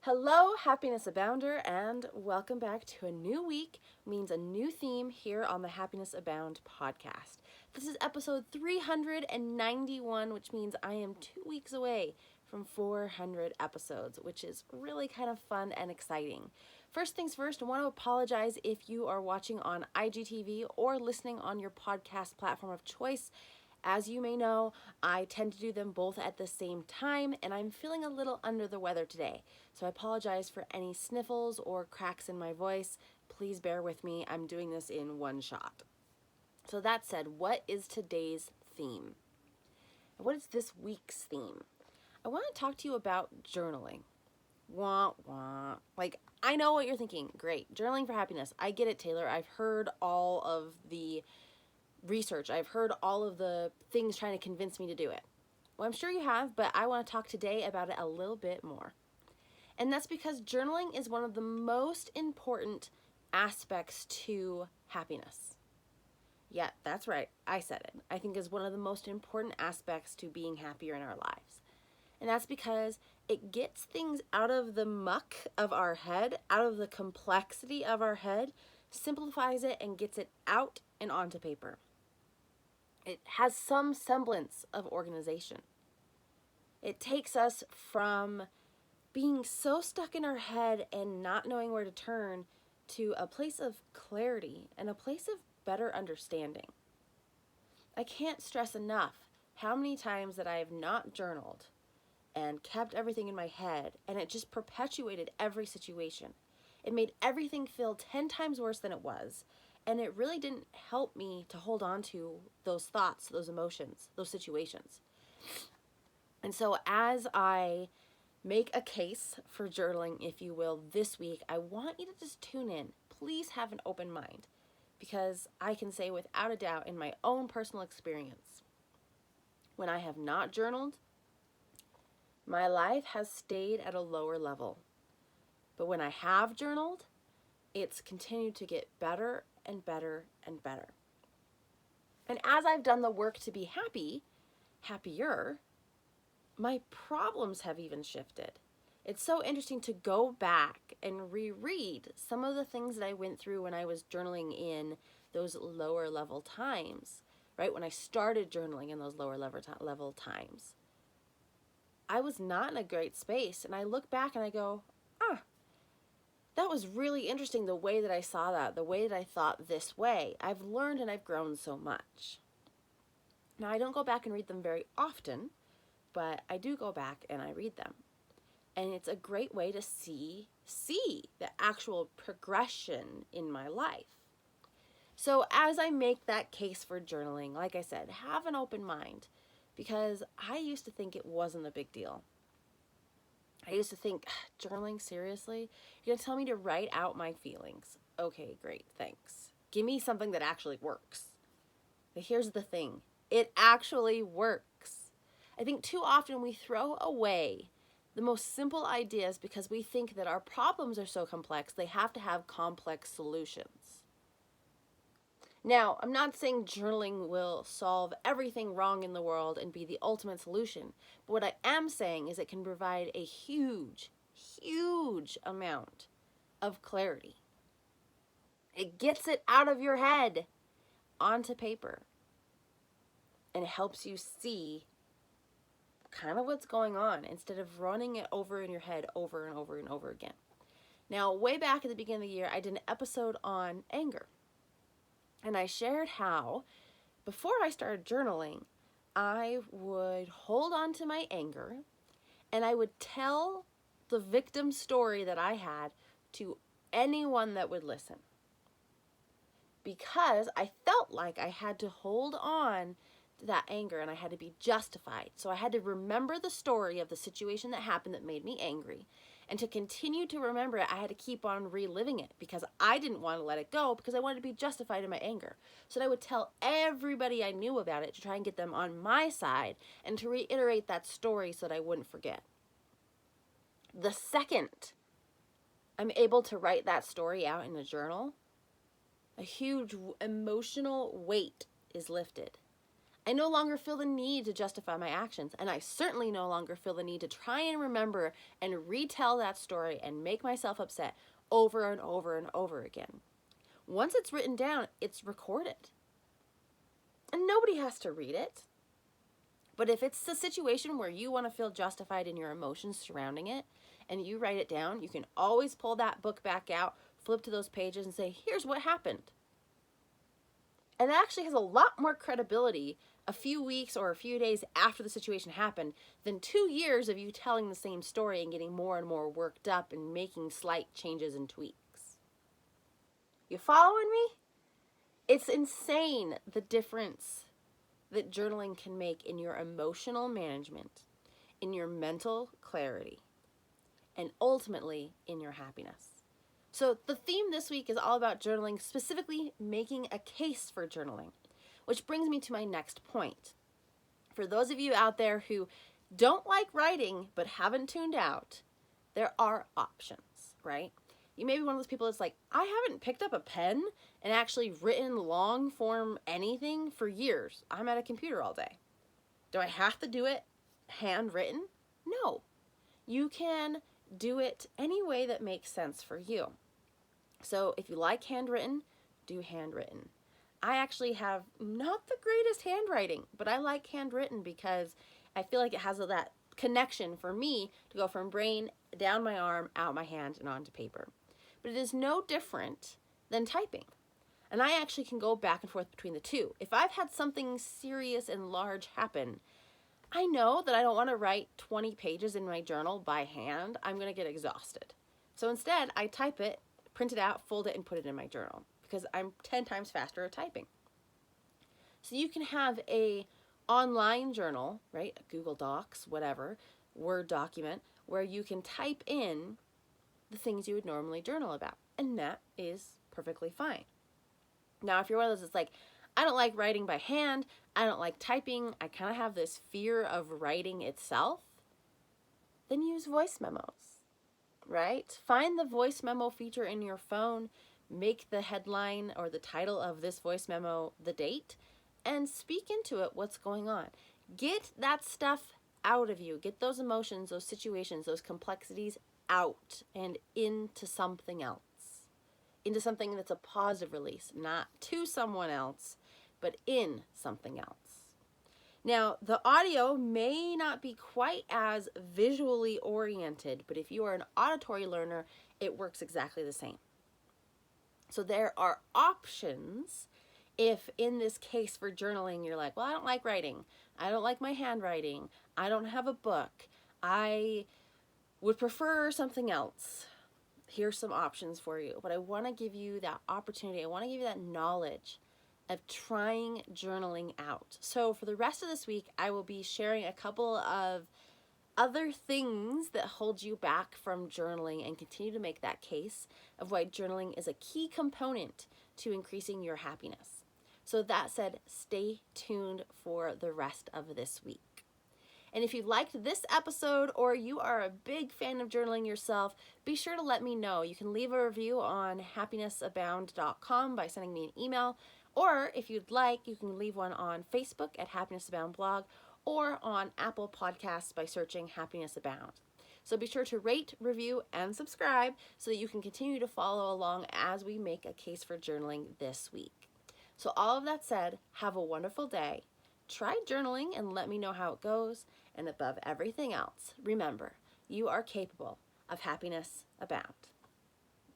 Hello, Happiness Abounder, and welcome back to a new week, means a new theme here on the Happiness Abound podcast. This is episode 391, which means I am 2 weeks away from 400 episodes, which is really kind of fun and exciting. First things first, I want to apologize if you are watching on IGTV or listening on your podcast platform of choice. As you may know, I tend to do them both at the same time, and I'm feeling a little under the weather today. So I apologize for any sniffles or cracks in my voice. Please bear with me. I'm doing this in one shot. So that said, what is today's theme? What is this week's theme? I want to talk to you about journaling. Wah, wah. I know what you're thinking. Great. Journaling for happiness. I get it, Taylor. I've heard all of the research. I've heard all of the things trying to convince me to do it. Well, I'm sure you have, but I want to talk today about it a little bit more. And that's because journaling is one of the most important aspects to happiness. Yeah, that's right. I said it. I think is one of the most important aspects to being happier in our lives. And that's because it gets things out of the muck of our head, out of the complexity of our head, simplifies it and gets it out and onto paper. It has some semblance of organization. It takes us from being so stuck in our head and not knowing where to turn to a place of clarity and a place of better understanding. I can't stress enough how many times that I have not journaled and kept everything in my head, and it just perpetuated every situation. It made everything feel 10 times worse than it was, and it really didn't help me to hold on to those thoughts, those emotions, those situations. And so as I make a case for journaling, if you will, this week, I want you to just tune in. Please have an open mind, because I can say without a doubt in my own personal experience, when I have not journaled, my life has stayed at a lower level. But when I have journaled, it's continued to get better and better and better. And as I've done the work to be happier, my problems have even shifted. It's so interesting to go back and reread some of the things that I went through when I was journaling in those lower level times, right? When I started journaling in those lower level times, I was not in a great space. And I look back and I go, that was really interesting, the way that I saw that, the way that I thought this way. I've learned and I've grown so much. Now, I don't go back and read them very often, but I do go back and I read them. And it's a great way to see the actual progression in my life. So as I make that case for journaling, like I said, have an open mind, because I used to think it wasn't a big deal. I used to think, journaling, seriously? You're going to tell me to write out my feelings? Okay, great, thanks. Give me something that actually works. But here's the thing. It actually works. I think too often we throw away the most simple ideas because we think that our problems are so complex, they have to have complex solutions. Now, I'm not saying journaling will solve everything wrong in the world and be the ultimate solution, but what I am saying is it can provide a huge amount of clarity. It gets it out of your head onto paper, and it helps you see kind of what's going on instead of running it over in your head over and over and over again. Now, way back at the beginning of the year, I did an episode on anger. And I shared how, before I started journaling, I would hold on to my anger and I would tell the victim story that I had to anyone that would listen. Because I felt like I had to hold on to that anger and I had to be justified. So I had to remember the story of the situation that happened that made me angry. And to continue to remember it, I had to keep on reliving it because I didn't want to let it go because I wanted to be justified in my anger. So I would tell everybody I knew about it to try and get them on my side and to reiterate that story so that I wouldn't forget. The second I'm able to write that story out in a journal, a huge emotional weight is lifted. I no longer feel the need to justify my actions, and I certainly no longer feel the need to try and remember and retell that story and make myself upset over and over and over again. Once it's written down, it's recorded. And nobody has to read it. But if it's a situation where you want to feel justified in your emotions surrounding it, and you write it down, you can always pull that book back out, flip to those pages, and say, here's what happened. And that actually has a lot more credibility a few weeks or a few days after the situation happened than 2 years of you telling the same story and getting more and more worked up and making slight changes and tweaks. You following me? It's insane the difference that journaling can make in your emotional management, in your mental clarity, and ultimately in your happiness. So the theme this week is all about journaling, specifically making a case for journaling, which brings me to my next point. For those of you out there who don't like writing but haven't tuned out, there are options, right? You may be one of those people that's like, I haven't picked up a pen and actually written long form anything for years. I'm at a computer all day. Do I have to do it handwritten? No. You can do it any way that makes sense for you. So if you like handwritten, do handwritten. I actually have not the greatest handwriting, but I like handwritten because I feel like it has that connection for me to go from brain down my arm, out my hand, and onto paper. But it is no different than typing. And I actually can go back and forth between the two. If I've had something serious and large happen, I know that I don't want to write 20 pages in my journal by hand. I'm going to get exhausted. So instead, I type it, print it out, fold it, and put it in my journal because I'm 10 times faster at typing. So you can have a online journal, right? Google Docs, whatever, Word document, where you can type in the things you would normally journal about. And that is perfectly fine. Now, if you're one of those that's like, I don't like writing by hand, I don't like typing, I kind of have this fear of writing itself, then use voice memos, right? Find the voice memo feature in your phone, make the headline or the title of this voice memo the date, and speak into it what's going on. Get that stuff out of you. Get those emotions, those situations, those complexities out and into something else. Into something that's a positive release, not to someone else, but in something else. Now, the audio may not be quite as visually oriented, but if you are an auditory learner, it works exactly the same. So there are options if in this case for journaling, you're like, well, I don't like writing. I don't like my handwriting. I don't have a book. I would prefer something else. Here's some options for you. But I want to give you that opportunity. I want to give you that knowledge of trying journaling out. So for the rest of this week, I will be sharing a couple of other things that hold you back from journaling and continue to make that case of why journaling is a key component to increasing your happiness. So that said, stay tuned for the rest of this week. And if you liked this episode or you are a big fan of journaling yourself, be sure to let me know. You can leave a review on happinessabound.com by sending me an email, or if you'd like, you can leave one on Facebook at Happiness Abound blog or on Apple Podcasts by searching Happiness Abound. So be sure to rate, review, and subscribe so that you can continue to follow along as we make a case for journaling this week. So all of that said, have a wonderful day. Try journaling and let me know how it goes. And above everything else, remember, you are capable of happiness abound.